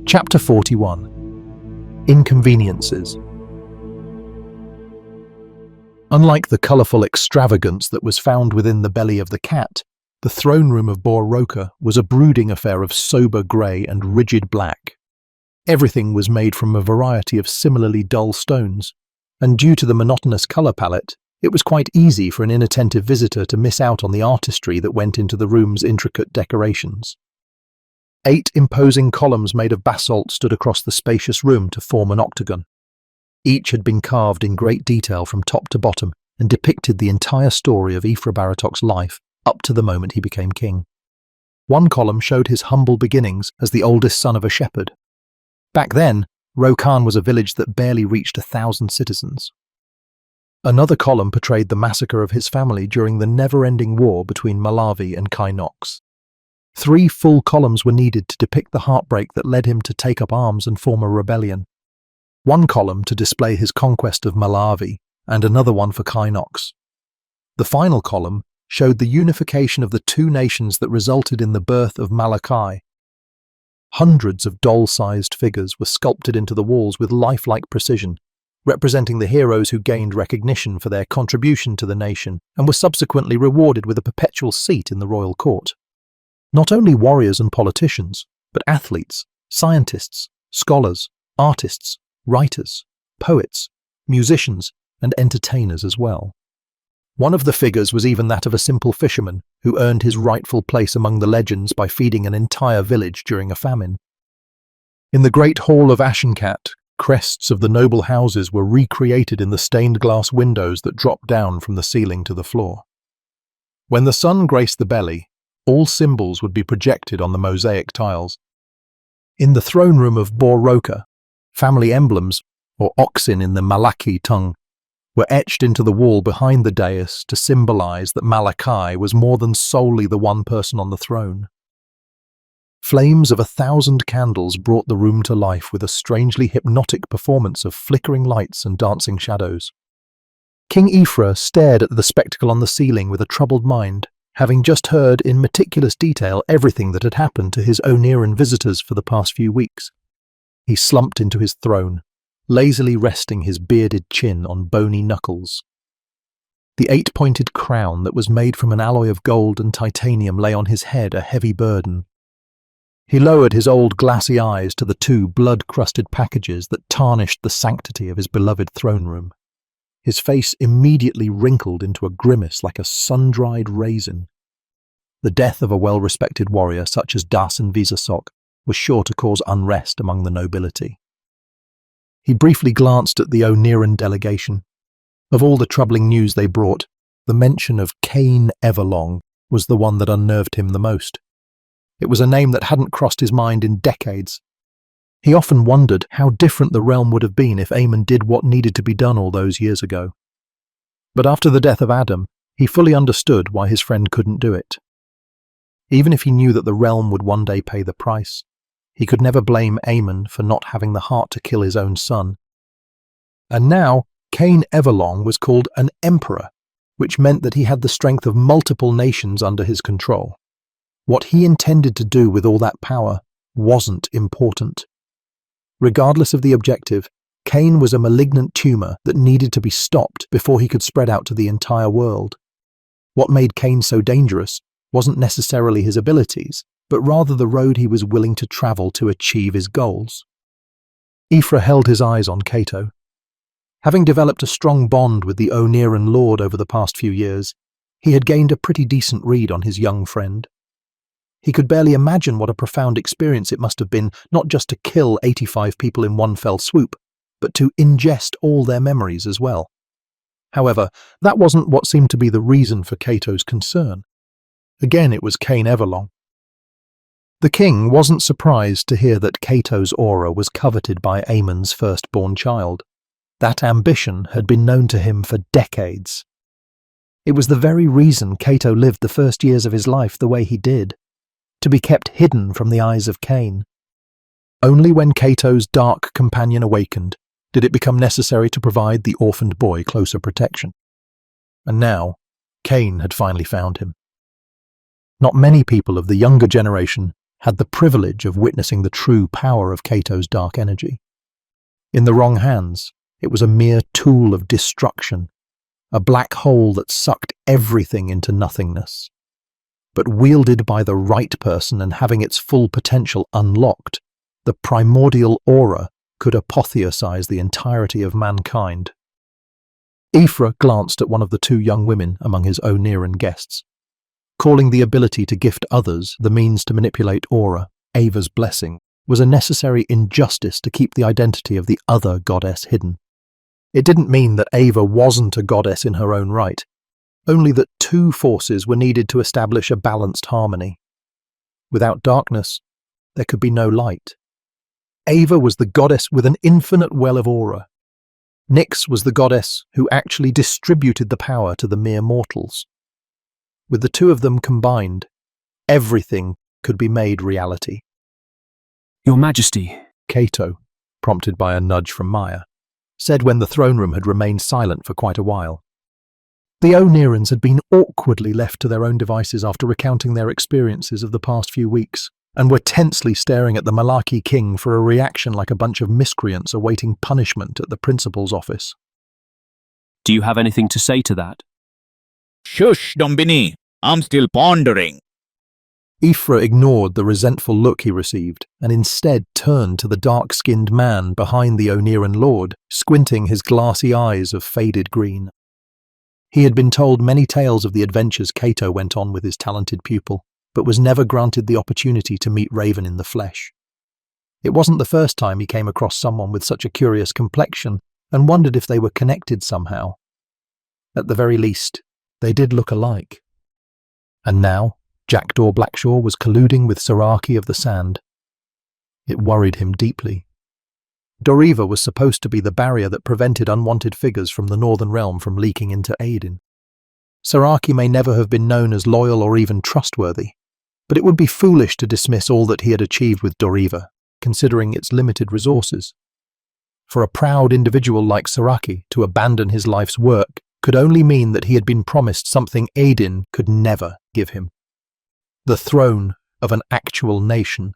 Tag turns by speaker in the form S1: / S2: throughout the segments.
S1: Chapter 41. Inconveniences. Unlike the colourful extravagance that was found within the belly of the cat, the throne room of Bor Roka was a brooding affair of sober grey and rigid black. Everything was made from a variety of similarly dull stones, and due to the monotonous colour palette, it was quite easy for an inattentive visitor to miss out on the artistry that went into the room's intricate decorations. 8 imposing columns made of basalt stood across the spacious room to form an octagon. Each had been carved in great detail from top to bottom and depicted the entire story of Ifra Baratok's life up to the moment he became king. One column showed his humble beginnings as the oldest son of a shepherd. Back then, Rokan was a village that barely reached 1,000 citizens. Another column portrayed the massacre of his family during the never-ending war between Malawi and Kainox. 3 full columns were needed to depict the heartbreak that led him to take up arms and form a rebellion. One column to display his conquest of Malawi, and another one for Kainox. The final column showed the unification of the 2 nations that resulted in the birth of Malachi. Hundreds of doll-sized figures were sculpted into the walls with lifelike precision, representing the heroes who gained recognition for their contribution to the nation and were subsequently rewarded with a perpetual seat in the royal court. Not only warriors and politicians, but athletes, scientists, scholars, artists, writers, poets, musicians, and entertainers as well. One of the figures was even that of a simple fisherman who earned his rightful place among the legends by feeding an entire village during a famine. In the great hall of Ashencat, crests of the noble houses were recreated in the stained glass windows that dropped down from the ceiling to the floor. When the sun graced the belly, all symbols would be projected on the mosaic tiles. In the throne room of Bor Roka, family emblems, or oxin in the Malaki tongue, were etched into the wall behind the dais to symbolize that Malachi was more than solely the one person on the throne. Flames of 1,000 candles brought the room to life with a strangely hypnotic performance of flickering lights and dancing shadows. King Ifra stared at the spectacle on the ceiling with a troubled mind, having just heard in meticulous detail everything that had happened to his Oniran visitors for the past few weeks. He slumped into his throne, lazily resting his bearded chin on bony knuckles. The 8-pointed crown that was made from an alloy of gold and titanium lay on his head a heavy burden. He lowered his old glassy eyes to the 2 blood-crusted packages that tarnished the sanctity of his beloved throne room. His face immediately wrinkled into a grimace like a sun-dried raisin. The death of a well-respected warrior such as Dasan Visasok was sure to cause unrest among the nobility. He briefly glanced at the Oniran delegation. Of all the troubling news they brought, the mention of Cain Everlong was the one that unnerved him the most. It was a name that hadn't crossed his mind in decades. He often wondered how different the realm would have been if Aemon did what needed to be done all those years ago. But after the death of Adam, he fully understood why his friend couldn't do it. Even if he knew that the realm would one day pay the price, he could never blame Aemon for not having the heart to kill his own son. And now, Cain Everlong was called an emperor, which meant that he had the strength of multiple nations under his control. What he intended to do with all that power wasn't important. Regardless of the objective, Cain was a malignant tumor that needed to be stopped before he could spread out to the entire world. What made Cain so dangerous wasn't necessarily his abilities, but rather the road he was willing to travel to achieve his goals. Ifra held his eyes on Cato. Having developed a strong bond with the Oniran lord over the past few years, he had gained a pretty decent read on his young friend. He could barely imagine what a profound experience it must have been not just to kill 85 people in one fell swoop, but to ingest all their memories as well. However, that wasn't what seemed to be the reason for Cato's concern. Again, it was Cain Everlong. The king wasn't surprised to hear that Cato's aura was coveted by Aemon's firstborn child. That ambition had been known to him for decades. It was the very reason Cato lived the first years of his life the way he did, to be kept hidden from the eyes of Cain. Only when Cato's dark companion awakened did it become necessary to provide the orphaned boy closer protection. And now, Cain had finally found him. Not many people of the younger generation had the privilege of witnessing the true power of Cato's dark energy. In the wrong hands, it was a mere tool of destruction, a black hole that sucked everything into nothingness. But wielded by the right person and having its full potential unlocked, the primordial aura could apotheosize the entirety of mankind. Aethra glanced at one of the two young women among his Oneran guests. Calling the ability to gift others the means to manipulate aura, Ava's blessing, was a necessary injustice to keep the identity of the other goddess hidden. It didn't mean that Ava wasn't a goddess in her own right, only that two forces were needed to establish a balanced harmony. Without darkness, there could be no light. Ava was the goddess with an infinite well of aura. Nyx was the goddess who actually distributed the power to the mere mortals. With the two of them combined, everything could be made reality.
S2: Your Majesty,
S1: Cato, prompted by a nudge from Maya, said when the throne room had remained silent for quite a while. The Onerans had been awkwardly left to their own devices after recounting their experiences of the past few weeks, and were tensely staring at the Malaki king for a reaction like a bunch of miscreants awaiting punishment at the principal's office.
S2: do you have anything to say to that?
S3: Shush, Dombini. I'm still pondering.
S1: Aethra ignored the resentful look he received and instead turned to the dark-skinned man behind the Oneran lord, squinting his glassy eyes of faded green. He had been told many tales of the adventures Cato went on with his talented pupil, but was never granted the opportunity to meet Raven in the flesh. It wasn't the first time he came across someone with such a curious complexion and wondered if they were connected somehow. At the very least, they did look alike. And now, Jackdaw Blackshaw was colluding with Saraki of the Sand. It worried him deeply. Doriva was supposed to be the barrier that prevented unwanted figures from the Northern Realm from leaking into Aidin. Saraki may never have been known as loyal or even trustworthy, but it would be foolish to dismiss all that he had achieved with Doriva, considering its limited resources. For a proud individual like Saraki to abandon his life's work could only mean that he had been promised something Aidin could never give him: the throne of an actual nation.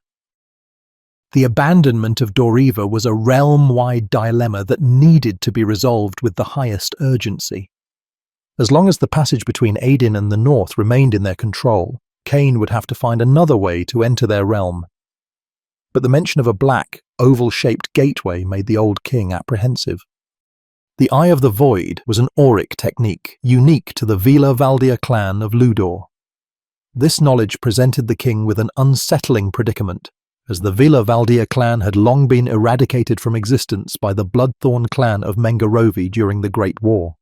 S1: The abandonment of Doriva was a realm-wide dilemma that needed to be resolved with the highest urgency. As long as the passage between Aidin and the north remained in their control, Cain would have to find another way to enter their realm. But the mention of a black, oval-shaped gateway made the old king apprehensive. The Eye of the Void was an auric technique unique to the Vila Valdia clan of Ludor. This knowledge presented the king with an unsettling predicament, as the Vila Valdia clan had long been eradicated from existence by the Bloodthorn clan of Mengarovi during the Great War.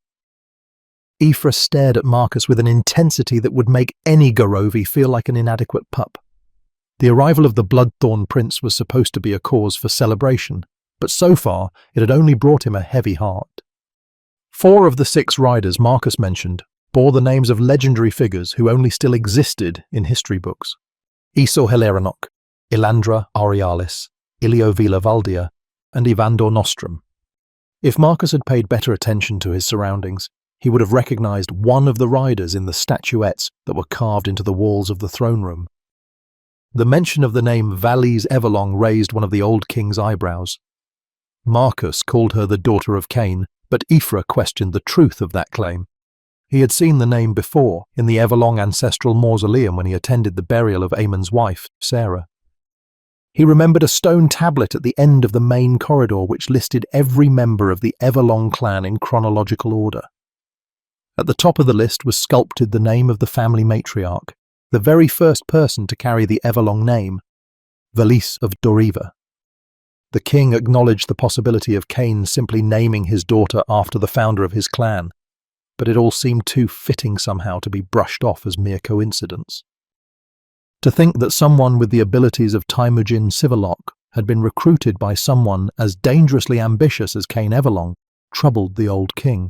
S1: Aethra stared at Marcus with an intensity that would make any Garovi feel like an inadequate pup. The arrival of the Bloodthorn prince was supposed to be a cause for celebration, but so far it had only brought him a heavy heart. 4 of the 6 riders Marcus mentioned bore the names of legendary figures who only still existed in history books: Iso Heleranok, Ilandra Aurealis, Ilio Vila Valdia, and Ivandor Nostrum. If Marcus had paid better attention to his surroundings, he would have recognized one of the riders in the statuettes that were carved into the walls of the throne room. The mention of the name Valise Everlong raised one of the old king's eyebrows. Marcus called her the daughter of Cain, but Aethra questioned the truth of that claim. He had seen the name before in the Everlong ancestral mausoleum when he attended the burial of Aemon's wife, Sarah. He remembered a stone tablet at the end of the main corridor which listed every member of the Everlong clan in chronological order. At the top of the list was sculpted the name of the family matriarch, the very first person to carry the Everlong name, Valise of Doriva. The king acknowledged the possibility of Cain simply naming his daughter after the founder of his clan, but it all seemed too fitting somehow to be brushed off as mere coincidence. To think that someone with the abilities of Temujin Sivalok had been recruited by someone as dangerously ambitious as Cain Everlong troubled the old king.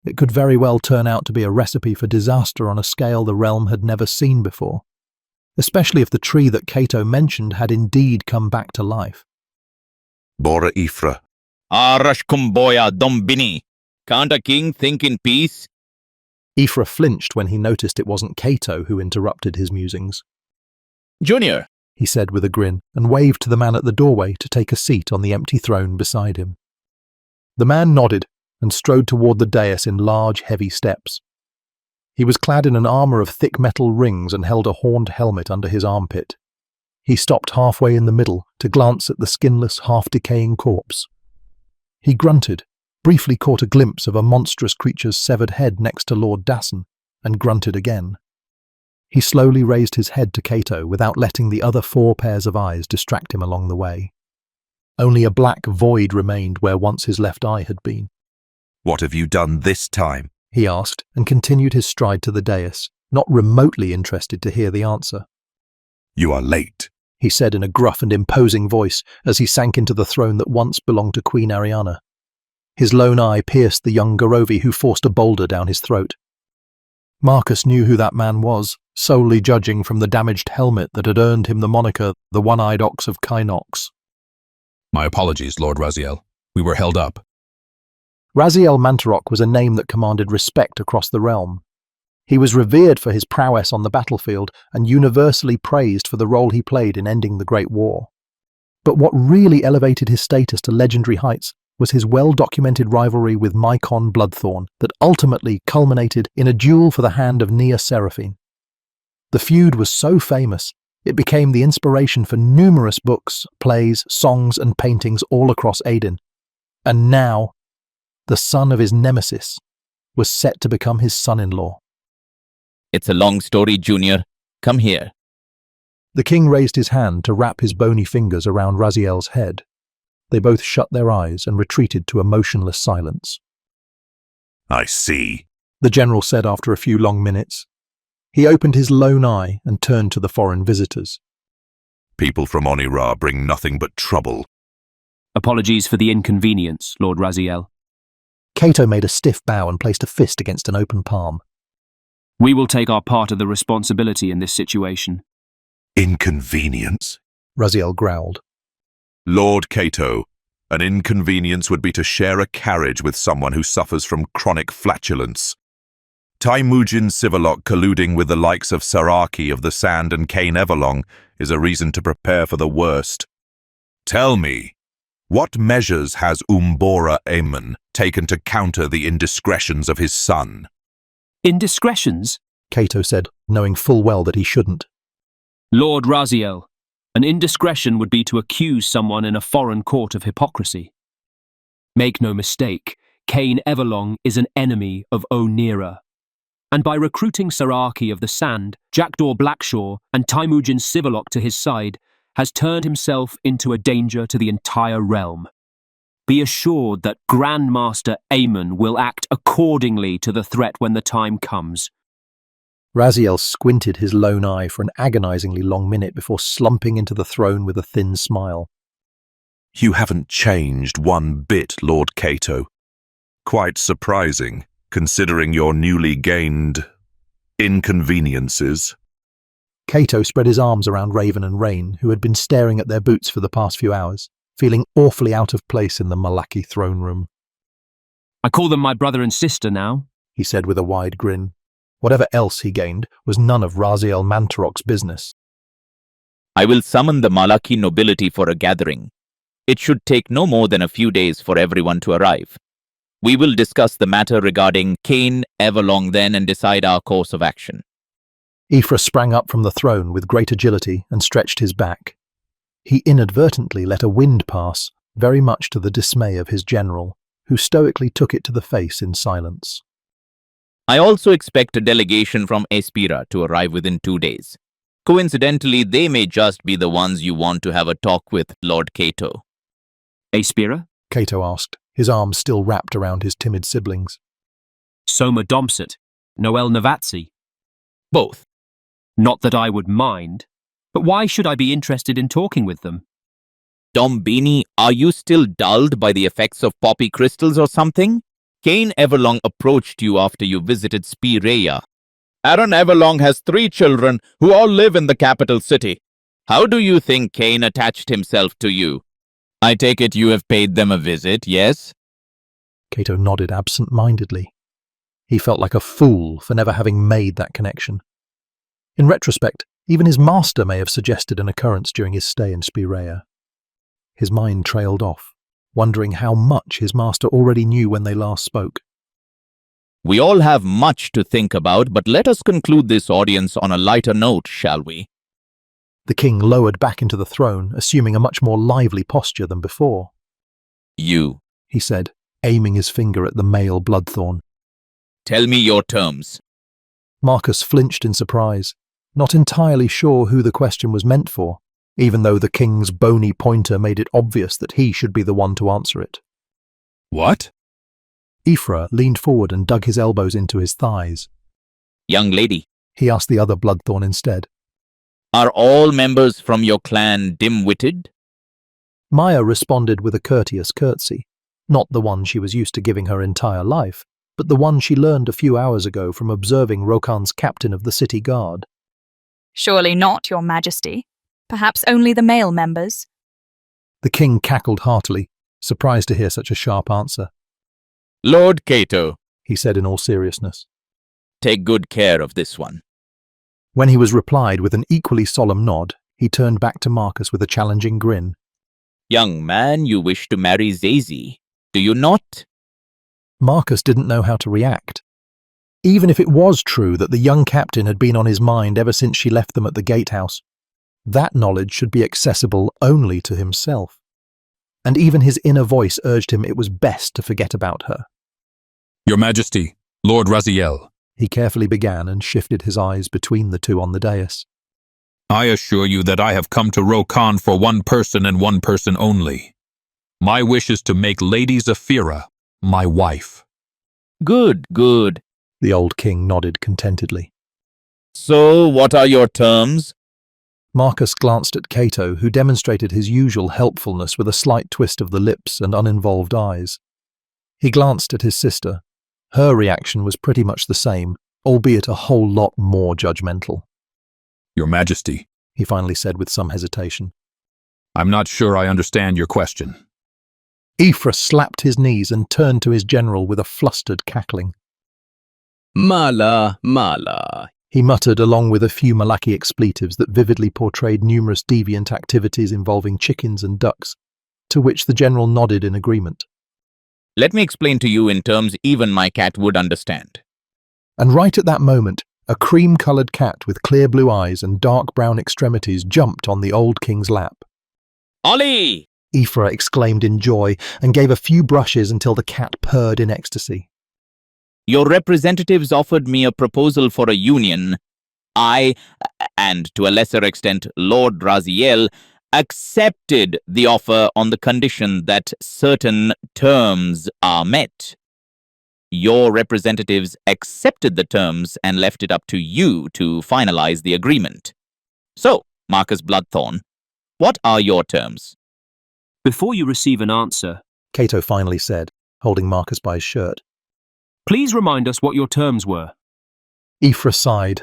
S1: It could very well turn out to be a recipe for disaster on a scale the realm had never seen before, especially if the tree that Cato mentioned had indeed come back to life.
S4: Bora Aethra.
S3: Arashkumboya Dombini. Can't a king think in peace?
S1: Aethra flinched when he noticed it wasn't Cato who interrupted his musings.
S3: Junior,
S1: he said with a grin, and waved to the man at the doorway to take a seat on the empty throne beside him. The man nodded and strode toward the dais in large, heavy steps. He was clad in an armor of thick metal rings and held a horned helmet under his armpit. He stopped halfway in the middle to glance at the skinless, half-decaying corpse. He grunted, briefly caught a glimpse of a monstrous creature's severed head next to Lord Dasson, and grunted again. He slowly raised his head to Cato without letting the other 4 pairs of eyes distract him along the way. Only a black void remained where once his left eye had been.
S4: What have you done this time?
S1: He asked, and continued his stride to the dais, not remotely interested to hear the answer.
S4: You are late,
S1: he said in a gruff and imposing voice as he sank into the throne that once belonged to Queen Ariana. His lone eye pierced the young Garovi who forced a boulder down his throat. Marcus knew who that man was, solely judging from the damaged helmet that had earned him the moniker the One-Eyed Ox of Kynox.
S5: My apologies, Lord Raziel. We were held up.
S1: Raziel Mantarok was a name that commanded respect across the realm. He was revered for his prowess on the battlefield and universally praised for the role he played in ending the Great War. But what really elevated his status to legendary heights was his well-documented rivalry with Mycon Bloodthorn that ultimately culminated in a duel for the hand of Nia Seraphine. The feud was so famous, it became the inspiration for numerous books, plays, songs and paintings all across Aden. And now, the son of his nemesis was set to become his son-in-law.
S3: It's a long story, Junior. Come here.
S1: The king raised his hand to wrap his bony fingers around Raziel's head. They both shut their eyes and retreated to a motionless silence.
S4: I see,
S1: The general said after a few long minutes. He opened his lone eye and turned to the foreign visitors.
S4: People from Onira bring nothing but trouble.
S2: Apologies for the inconvenience, Lord Raziel.
S1: Cato made a stiff bow and placed a fist against an open palm.
S2: We will take our part of the responsibility in this situation.
S4: Inconvenience?
S1: Raziel growled.
S4: Lord Cato, an inconvenience would be to share a carriage with someone who suffers from chronic flatulence. Taimujin Sivalok colluding with the likes of Saraki of the Sand and Cain Everlong is a reason to prepare for the worst. Tell me, what measures has Umbora Aemon taken to counter the indiscretions of his son?
S2: Indiscretions?
S1: Cato said, knowing full well that he shouldn't.
S2: Lord Raziel, an indiscretion would be to accuse someone in a foreign court of hypocrisy. Make no mistake, Cain Everlong is an enemy of Onira. And by recruiting Saraki of the Sand, Jackdaw Blackshaw, and Taimujin Sivalok to his side, has turned himself into a danger to the entire realm. Be assured that Grandmaster Aemon will act accordingly to the threat when the time comes.
S1: Raziel squinted his lone eye for an agonizingly long minute before slumping into the throne with a thin smile.
S4: You haven't changed one bit, Lord Cato. Quite surprising, considering your newly gained inconveniences.
S1: Cato spread his arms around Raven and Rain, who had been staring at their boots for the past few hours, feeling awfully out of place in the Malaki throne room.
S2: I call them my brother and sister now,
S1: he said with a wide grin. Whatever else he gained was none of Raziel Mantarok's business.
S3: I will summon the Malaki nobility for a gathering. It should take no more than a few days for everyone to arrive. We will discuss the matter regarding Cain Everlong then and decide our course of action.
S1: Ifra sprang up from the throne with great agility and stretched his back. He inadvertently let a wind pass, very much to the dismay of his general, who stoically took it to the face in silence.
S3: I also expect a delegation from Espira to arrive within 2 days. Coincidentally, they may just be the ones you want to have a talk with, Lord Cato.
S2: Aspira?
S1: Cato asked, his arms still wrapped around his timid siblings.
S2: Soma Domset? Noel Navatsi?
S3: Both.
S2: Not that I would mind, but why should I be interested in talking with them?
S3: Dombini, are you still dulled by the effects of poppy crystals or something? Cain Everlong approached you after you visited Spirea. Aaron Everlong has 3 children who all live in the capital city. How do you think Cain attached himself to you? I take it you have paid them a visit, yes?
S1: Cato nodded absent-mindedly. He felt like a fool for never having made that connection. In retrospect, Even his master may have suggested an occurrence during his stay in Sperea. His mind trailed off, wondering how much his master already knew when they last spoke.
S3: We all have much to think about, but let us conclude this audience on a lighter note, shall we?
S1: The king lowered back into the throne, assuming a much more lively posture than before.
S3: You,
S1: He said, aiming his finger at the male bloodthorn.
S3: tell me your terms.
S1: Marcus flinched in surprise, not entirely sure who the question was meant for, even though the king's bony pointer made it obvious that he should be the one to answer it.
S5: What?
S1: Ephra leaned forward and dug his elbows into his thighs.
S3: Young lady,
S1: He asked the other bloodthorn instead.
S3: are all members from your clan dim-witted?
S1: Maya responded with a courteous curtsy, not the one she was used to giving her entire life, but the one she learned a few hours ago from observing Rokan's captain of the city guard.
S6: Surely not, Your Majesty. Perhaps only the male members.
S1: The king cackled heartily, surprised to hear such a sharp answer.
S3: Lord Cato,
S1: He said in all seriousness.
S3: take good care of this one.
S1: When he was replied with an equally solemn nod, he turned back to Marcus with a challenging grin.
S3: Young man, you wish to marry Zazie, do you not?
S1: Marcus didn't know how to react. Even if it was true that the young captain had been on his mind ever since she left them at the gatehouse, that knowledge should be accessible only to himself. And even his inner voice urged him it was best to forget about her.
S5: Your Majesty, Lord Raziel,
S1: He carefully began and shifted his eyes between the two on the dais.
S5: I assure you that I have come to Rokan for one person and one person only. My wish is to make Lady Zafira my wife.
S3: Good, good.
S1: The old king nodded contentedly.
S3: So, what are your terms?
S1: Marcus glanced at Cato, who demonstrated his usual helpfulness with a slight twist of the lips and uninvolved eyes. He glanced at his sister. Her reaction was pretty much the same, albeit a whole lot more judgmental.
S5: Your Majesty,
S1: He finally said with some hesitation.
S5: I'm not sure I understand your question.
S1: Ephra slapped his knees and turned to his general with a flustered cackling.
S7: Mala, Mala.
S1: He muttered along with a few Malaki expletives that vividly portrayed numerous deviant activities involving chickens and ducks, to which the general nodded in agreement.
S3: Let me explain to you in terms even my cat would understand.
S1: And right at that moment, a cream-coloured cat with clear blue eyes and dark brown extremities jumped on the old king's lap.
S3: Ollie!
S1: Ephra exclaimed in joy and gave a few brushes until the cat purred in ecstasy.
S3: Your representatives offered me a proposal for a union. I, and to a lesser extent Lord Raziel, accepted the offer on the condition that certain terms are met. Your representatives accepted the terms and left it up to you to finalize the agreement. So, Marcus Bloodthorn, what are your terms?
S2: Before you receive an answer,
S1: Cato finally said, holding Marcus by his shirt.
S2: please remind us what your terms were.
S1: Ephra sighed.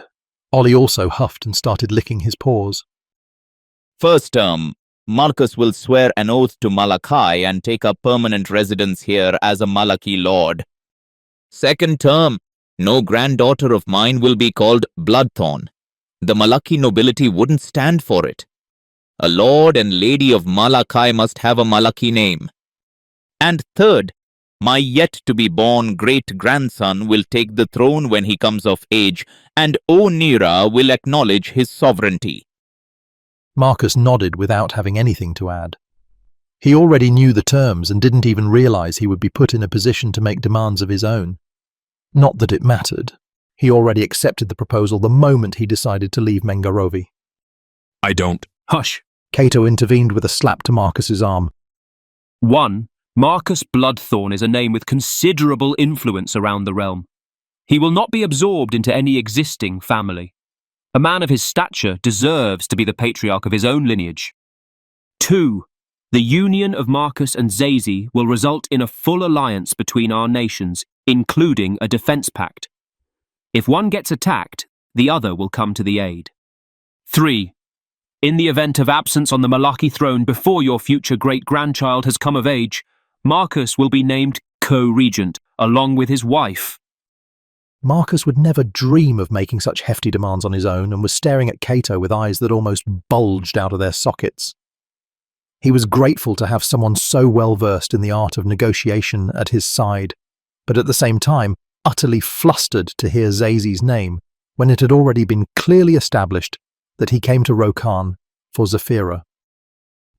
S1: Ollie also huffed and started licking his paws.
S3: First term, Marcus will swear an oath to Malachi and take up permanent residence here as a Malaki lord. Second term, no granddaughter of mine will be called Bloodthorn. The Malaki nobility wouldn't stand for it. A lord and lady of Malachi must have a Malaki name. And third, my yet-to-be-born great-grandson will take the throne when he comes of age, and Onira will acknowledge his sovereignty.
S1: Marcus nodded without having anything to add. He already knew the terms and didn't even realize he would be put in a position to make demands of his own. Not that it mattered. He already accepted the proposal the moment he decided to leave Mengarovi.
S5: I don't.
S2: Hush.
S1: Cato intervened with a slap to Marcus's arm.
S2: 1. Marcus Bloodthorn is a name with considerable influence around the realm. He will not be absorbed into any existing family. A man of his stature deserves to be the patriarch of his own lineage. 2. The union of Marcus and Zazie will result in a full alliance between our nations, including a defense pact. If one gets attacked, the other will come to the aid. 3. In the event of absence on the Malaki throne before your future great-grandchild has come of age, Marcus will be named co-regent, along with his wife.
S1: Marcus would never dream of making such hefty demands on his own and was staring at Cato with eyes that almost bulged out of their sockets. He was grateful to have someone so well versed in the art of negotiation at his side, but at the same time utterly flustered to hear Zazi's name when it had already been clearly established that he came to Rokan for Zephyra.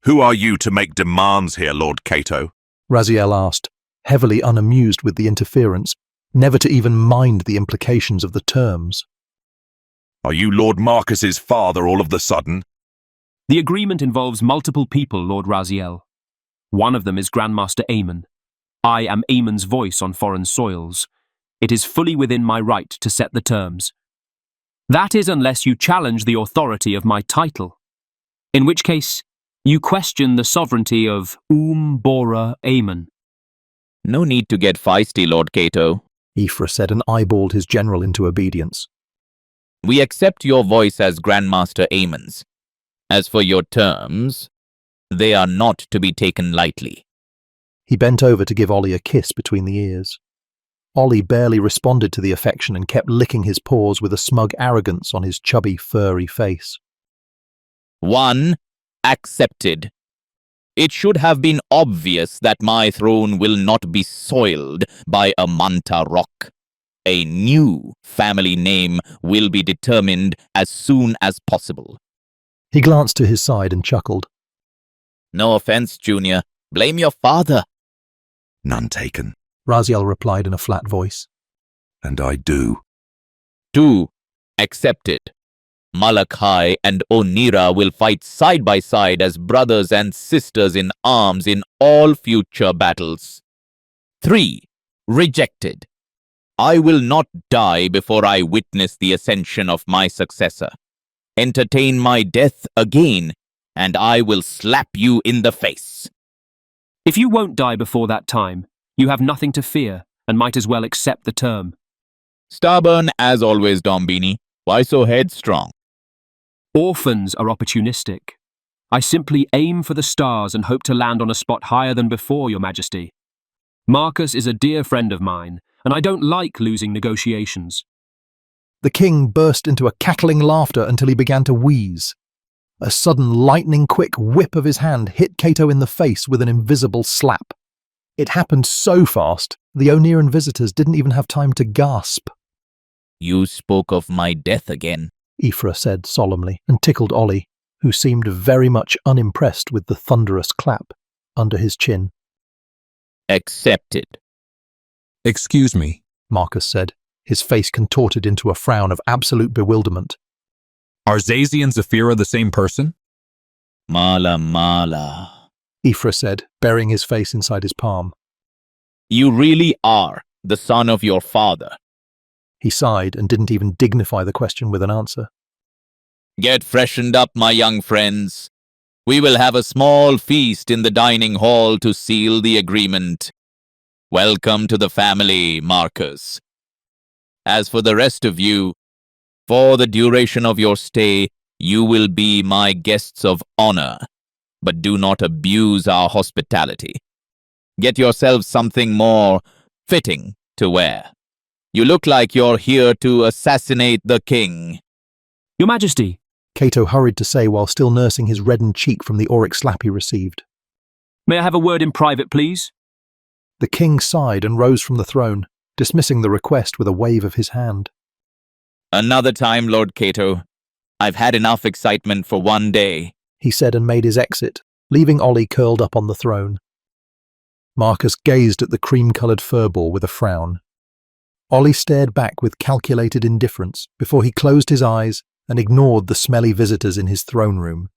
S4: Who are you to make demands here, Lord Cato?
S1: Raziel asked, heavily unamused with the interference, never to even mind the implications of the terms.
S4: Are you Lord Marcus's father all of the sudden?
S2: The agreement involves multiple people, Lord Raziel. One of them is Grandmaster Aemon. I am Aemon's voice on foreign soils. It is fully within my right to set the terms. That is unless you challenge the authority of my title, in which case you question the sovereignty of Bora Aemon.
S3: No need to get feisty, Lord Cato.
S1: Ephra said and eyeballed his general into obedience.
S3: We accept your voice as Grandmaster Aemon's. As for your terms, they are not to be taken lightly.
S1: He bent over to give Ollie a kiss between the ears. Ollie barely responded to the affection and kept licking his paws with a smug arrogance on his chubby, furry face.
S3: 1. Accepted. It should have been obvious that my throne will not be soiled by a Manta rock. A new family name will be determined as soon as possible.
S1: He glanced to his side and chuckled.
S3: No offense, Junior. Blame your father.
S4: None taken.
S1: Raziel replied in a flat voice.
S4: And I do.
S3: 2. Accepted. Malachi and Onira will fight side by side as brothers and sisters in arms in all future battles. 3. Rejected. I will not die before I witness the ascension of my successor. Entertain my death again, and I will slap you in the face.
S2: If you won't die before that time, you have nothing to fear and might as well accept the term.
S3: Stubborn as always, Dombini. Why so headstrong?
S2: Orphans are opportunistic. I simply aim for the stars and hope to land on a spot higher than before, Your Majesty. Marcus is a dear friend of mine, and I don't like losing negotiations.
S1: The king burst into a cackling laughter until he began to wheeze. A sudden lightning-quick whip of his hand hit Cato in the face with an invisible slap. It happened so fast, the Oneran visitors didn't even have time to gasp.
S3: You spoke of my death again,
S1: Ephra said solemnly, and tickled Ollie, who seemed very much unimpressed with the thunderous clap under his chin.
S3: Accepted.
S5: Excuse me,
S1: Marcus said, his face contorted into a frown of absolute bewilderment.
S5: are Zazi and Zephyra the same person?
S3: Mala.
S1: Ephra said, burying his face inside his palm.
S3: You really are the son of your father.
S1: He sighed and didn't even dignify the question with an answer.
S3: Get freshened up, my young friends. We will have a small feast in the dining hall to seal the agreement. Welcome to the family, Marcus. As for the rest of you, for the duration of your stay, you will be my guests of honor, but do not abuse our hospitality. Get yourselves something more fitting to wear. You look like you're here to assassinate the king.
S2: Your Majesty,
S1: Cato hurried to say while still nursing his reddened cheek from the auric slap he received.
S2: may I have a word in private, please?
S1: The king sighed and rose from the throne, dismissing the request with a wave of his hand.
S3: Another time, Lord Cato. I've had enough excitement for one day.
S1: He said and made his exit, leaving Ollie curled up on the throne. Marcus gazed at the cream-coloured furball with a frown. Ollie stared back with calculated indifference before he closed his eyes and ignored the smelly visitors in his throne room.